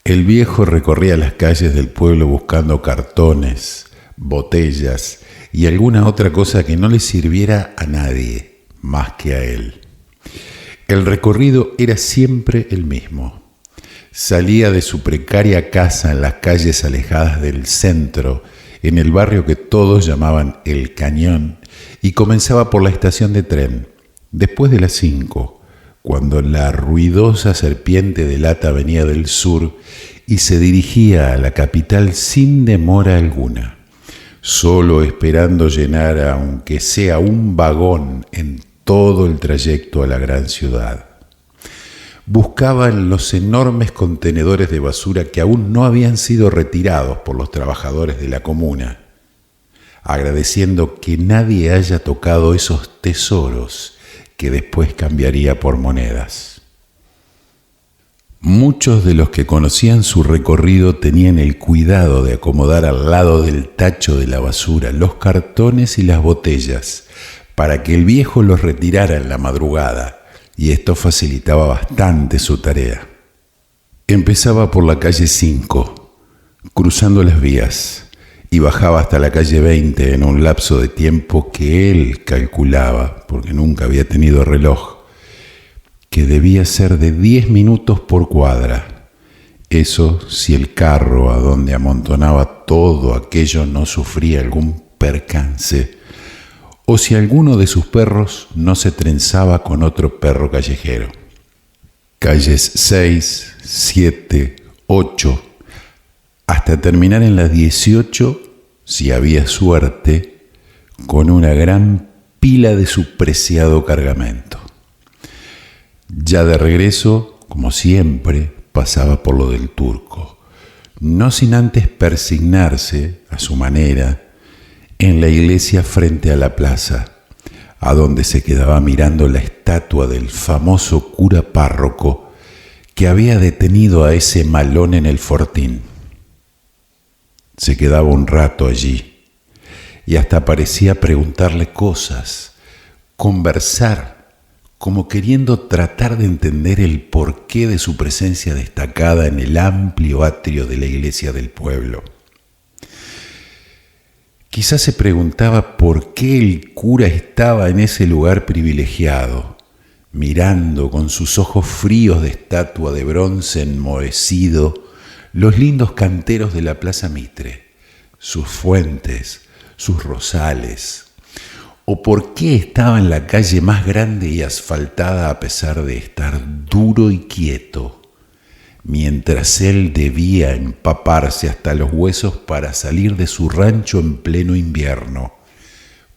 El viejo recorría las calles del pueblo buscando cartones, botellas y alguna otra cosa que no le sirviera a nadie más que a él. El recorrido era siempre el mismo. Salía de su precaria casa en las calles alejadas del centro, en el barrio que todos llamaban El Cañón, y comenzaba por la estación de tren, después de las 5, cuando la ruidosa serpiente de lata venía del sur y se dirigía a la capital sin demora alguna, solo esperando llenar aunque sea un vagón en todo el trayecto a la gran ciudad. Buscaba en los enormes contenedores de basura que aún no habían sido retirados por los trabajadores de la comuna, agradeciendo que nadie haya tocado esos tesoros que después cambiaría por monedas. Muchos de los que conocían su recorrido tenían el cuidado de acomodar al lado del tacho de la basura los cartones y las botellas para que el viejo los retirara en la madrugada, y esto facilitaba bastante su tarea. Empezaba por la calle 5, cruzando las vías, y bajaba hasta la calle 20 en un lapso de tiempo que él calculaba, porque nunca había tenido reloj, que debía ser de 10 minutos por cuadra. Eso si el carro a donde amontonaba todo aquello no sufría algún percance, o si alguno de sus perros no se trenzaba con otro perro callejero. Calles 6, 7, 8, hasta terminar en las 18, si había suerte, con una gran pila de su preciado cargamento. Ya de regreso, como siempre, pasaba por lo del Turco, no sin antes persignarse, a su manera, en la iglesia frente a la plaza, a donde se quedaba mirando la estatua del famoso cura párroco que había detenido a ese malón en el fortín. Se quedaba un rato allí y hasta parecía preguntarle cosas, conversar, como queriendo tratar de entender el porqué de su presencia destacada en el amplio atrio de la iglesia del pueblo. Quizás se preguntaba por qué el cura estaba en ese lugar privilegiado, mirando con sus ojos fríos de estatua de bronce enmohecido los lindos canteros de la Plaza Mitre, sus fuentes, sus rosales, o por qué estaba en la calle más grande y asfaltada a pesar de estar duro y quieto, mientras él debía empaparse hasta los huesos para salir de su rancho en pleno invierno,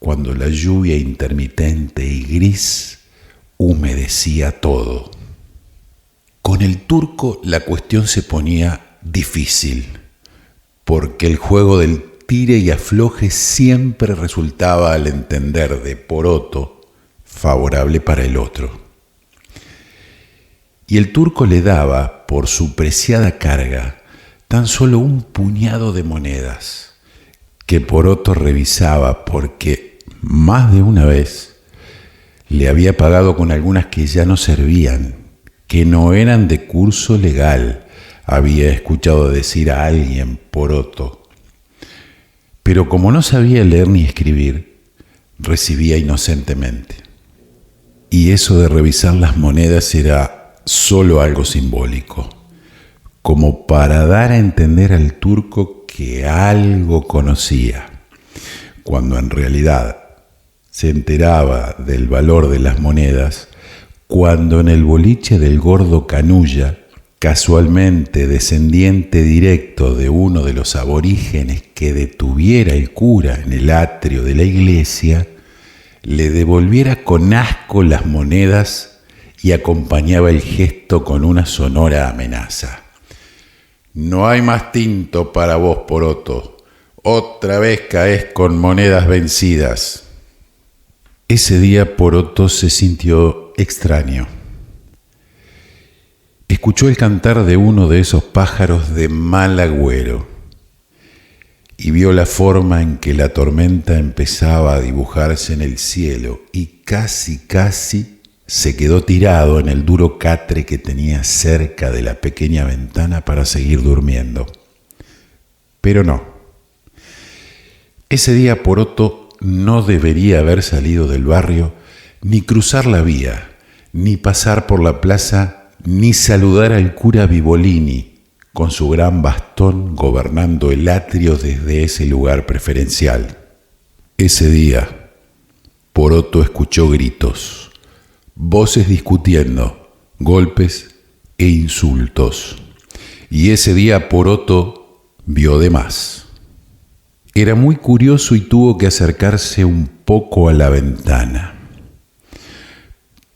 cuando la lluvia intermitente y gris humedecía todo. Con el Turco la cuestión se ponía difícil, porque el juego del tire y afloje siempre resultaba, al entender de Poroto, favorable para el otro. Y el Turco le daba, por su preciada carga, tan solo un puñado de monedas, que Poroto revisaba porque, más de una vez, le había pagado con algunas que ya no servían, que no eran de curso legal, había escuchado decir a alguien Poroto. Pero como no sabía leer ni escribir, recibía inocentemente. Y eso de revisar las monedas era solo algo simbólico, como para dar a entender al Turco que algo conocía, cuando en realidad se enteraba del valor de las monedas cuando en el boliche del gordo Canulla, casualmente descendiente directo de uno de los aborígenes que detuviera el cura en el atrio de la iglesia, le devolviera con asco las monedas y acompañaba el gesto con una sonora amenaza. «No hay más tinto para vos, Poroto. Otra vez caes con monedas vencidas». Ese día Poroto se sintió extraño. Escuchó el cantar de uno de esos pájaros de mal agüero y vio la forma en que la tormenta empezaba a dibujarse en el cielo y casi se quedó tirado en el duro catre que tenía cerca de la pequeña ventana para seguir durmiendo. Pero no. Ese día Poroto no debería haber salido del barrio, ni cruzar la vía, ni pasar por la plaza, ni saludar al cura Vivolini, con su gran bastón gobernando el atrio desde ese lugar preferencial. Ese día, Poroto escuchó gritos, voces discutiendo, golpes e insultos. Y ese día Poroto vio de más. Era muy curioso y tuvo que acercarse un poco a la ventana.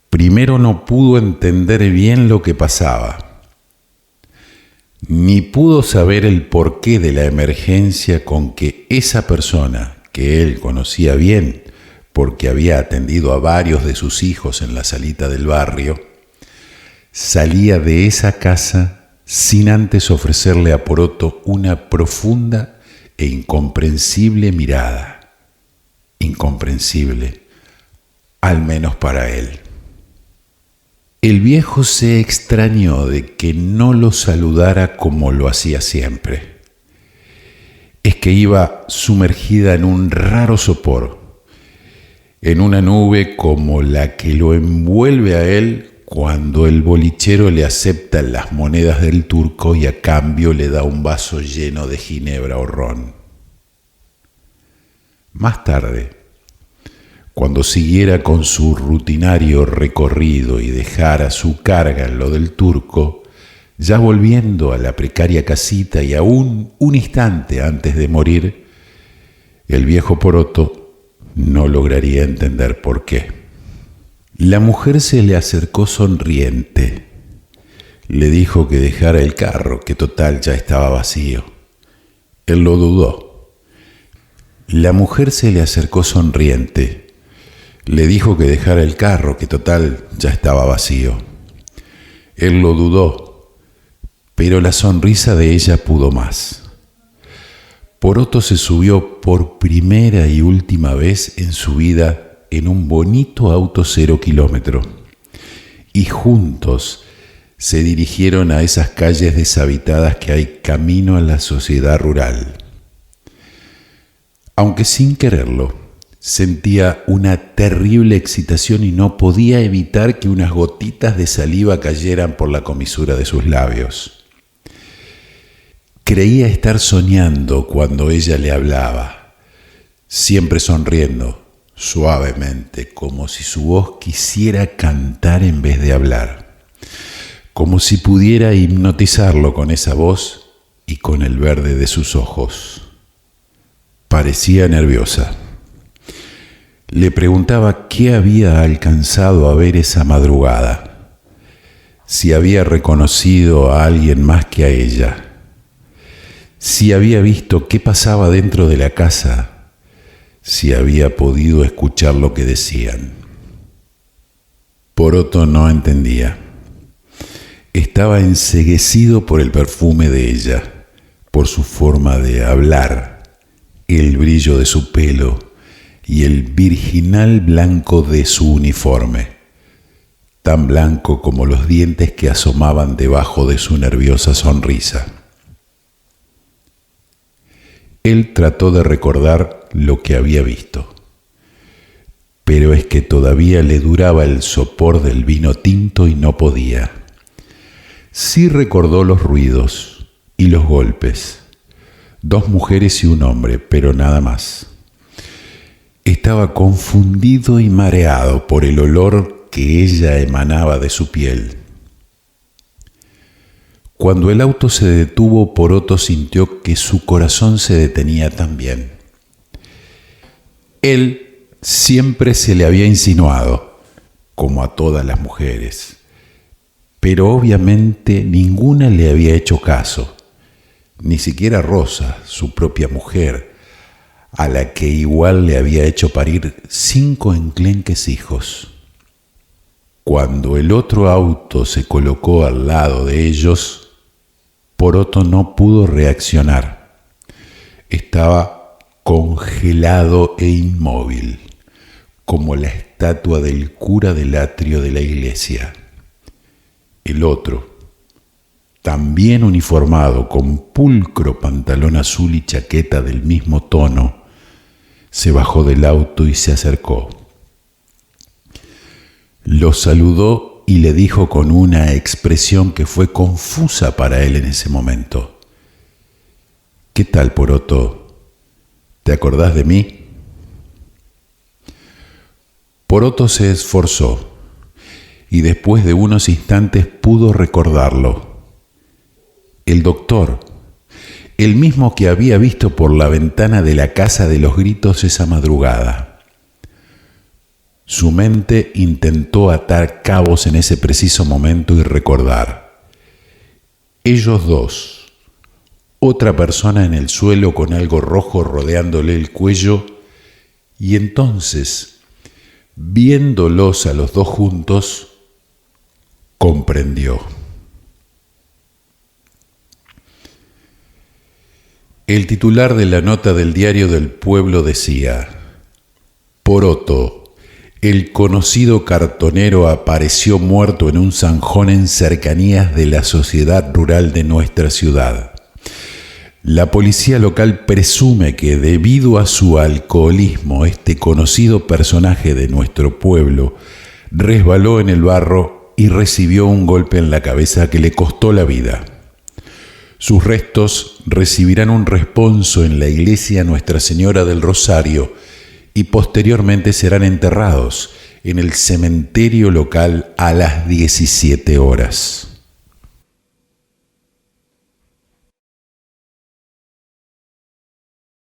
Primero no pudo entender bien lo que pasaba, ni pudo saber el porqué de la emergencia con que esa persona, que él conocía bien porque había atendido a varios de sus hijos en la salita del barrio, salía de esa casa sin antes ofrecerle a Poroto una profunda e incomprensible mirada. Incomprensible, al menos para él. El viejo se extrañó de que no lo saludara como lo hacía siempre. Es que iba sumergida en un raro sopor, en una nube como la que lo envuelve a él cuando el bolichero le acepta las monedas del turco y a cambio le da un vaso lleno de ginebra o ron. Más tarde, cuando siguiera con su rutinario recorrido y dejara su carga en lo del turco, ya volviendo a la precaria casita y aún un instante antes de morir, el viejo Poroto no lograría entender por qué. La mujer se le acercó sonriente. Le dijo que dejara el carro, que total ya estaba vacío. Él lo dudó. La mujer se le acercó sonriente. Le dijo que dejara el carro, que total ya estaba vacío. Él lo dudó, pero la sonrisa de ella pudo más. Poroto se subió por primera y última vez en su vida en un bonito auto 0 kilómetro y juntos se dirigieron a esas calles deshabitadas que hay camino a la sociedad rural. Aunque sin quererlo, sentía una terrible excitación y no podía evitar que unas gotitas de saliva cayeran por la comisura de sus labios. Creía estar soñando cuando ella le hablaba, siempre sonriendo, suavemente, como si su voz quisiera cantar en vez de hablar, como si pudiera hipnotizarlo con esa voz y con el verde de sus ojos. Parecía nerviosa. Le preguntaba qué había alcanzado a ver esa madrugada, si había reconocido a alguien más que a ella, si había visto qué pasaba dentro de la casa, si había podido escuchar lo que decían. Poroto no entendía. Estaba enceguecido por el perfume de ella, por su forma de hablar, el brillo de su pelo y el virginal blanco de su uniforme, tan blanco como los dientes que asomaban debajo de su nerviosa sonrisa. Él trató de recordar lo que había visto, pero es que todavía le duraba el sopor del vino tinto y no podía. Sí recordó los ruidos y los golpes, 2 mujeres y un hombre, pero nada más. Estaba confundido y mareado por el olor que ella emanaba de su piel. Cuando el auto se detuvo, Poroto sintió que su corazón se detenía también. Él siempre se le había insinuado, como a todas las mujeres, pero obviamente ninguna le había hecho caso, ni siquiera Rosa, su propia mujer, a la que igual le había hecho parir 5 enclenques hijos. Cuando el otro auto se colocó al lado de ellos, Poroto no pudo reaccionar. Estaba congelado e inmóvil, como la estatua del cura del atrio de la iglesia. El otro, también uniformado con pulcro pantalón azul y chaqueta del mismo tono, se bajó del auto y se acercó. Lo saludó y le dijo con una expresión que fue confusa para él en ese momento: ¿Qué tal, Poroto? ¿Te acordás de mí? Poroto se esforzó y después de unos instantes pudo recordarlo. El doctor, el mismo que había visto por la ventana de la casa de los gritos esa madrugada. Su mente intentó atar cabos en ese preciso momento y recordar. Ellos dos, otra persona en el suelo con algo rojo rodeándole el cuello, y entonces, viéndolos a los dos juntos, comprendió. El titular de la nota del Diario del Pueblo decía: Poroto, el conocido cartonero, apareció muerto en un zanjón en cercanías de la sociedad rural de nuestra ciudad. La policía local presume que debido a su alcoholismo, este conocido personaje de nuestro pueblo resbaló en el barro y recibió un golpe en la cabeza que le costó la vida. Sus restos recibirán un responso en la iglesia Nuestra Señora del Rosario y posteriormente serán enterrados en el cementerio local a las 17 horas.